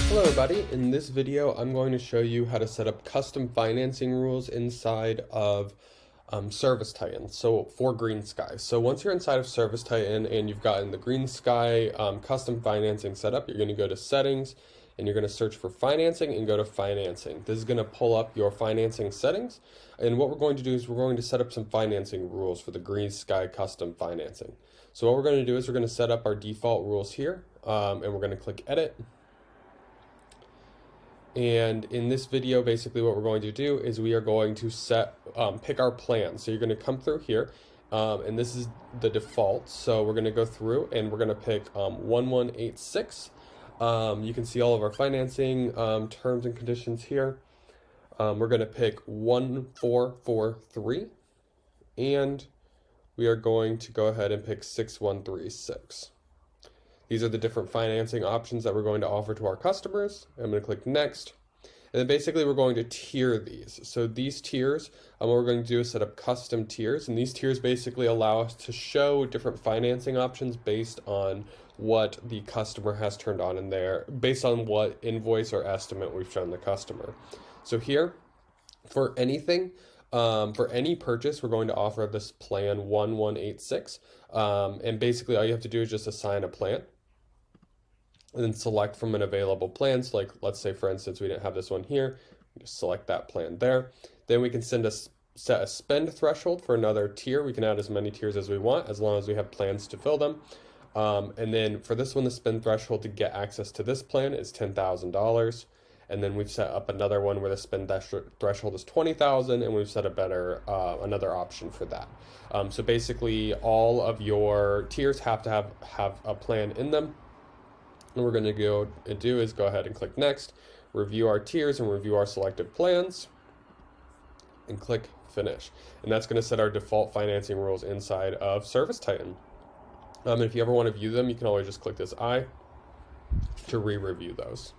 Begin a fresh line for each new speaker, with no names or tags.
Hello everybody, in this video I'm going to show you how to set up custom financing rules inside of ServiceTitan, so for Greensky. So once you're inside of ServiceTitan and you've gotten the Greensky custom financing set up, you're going to go to settings and you're going to search for financing and go to financing. This is going to pull up your financing settings, and what we're going to do is we're going to set up some financing rules for the Greensky custom financing. So what we're going to do is we're going to set up our default rules here, and we're going to click edit. And in this video, basically what we're going to do is we are going to pick our plan. So you're going to come through here, and this is the default. So we're going to go through and we're going to pick 1186. You can see all of our financing terms and conditions here. We're going to pick 1443, and we are going to go ahead and pick 6136. These are the different financing options that we're going to offer to our customers. I'm going to click next. And then basically we're going to tier these. So these tiers, what we're going to do is set up custom tiers. And these tiers basically allow us to show different financing options based on what the customer has turned on in there, based on what invoice or estimate we've shown the customer. So here, for anything, for any purchase, we're going to offer this plan 1186. And basically all you have to do is just assign a plan, and then select from an available plan. So like, let's say for instance, we didn't have this one here, just select that plan there. Then we can set a spend threshold for another tier. We can add as many tiers as we want, as long as we have plans to fill them. And then for this one, the spend threshold to get access to this plan is $10,000. And then we've set up another one where the spend threshold is $20,000, and we've set a better, another option for that. So basically all of your tiers have to have a plan in them. And what we're going to go and do is go ahead and click next, review our tiers and review our selected plans, and click finish. And that's going to set our default financing rules inside of ServiceTitan. And if you ever want to view them, you can always just click this I to re-review those.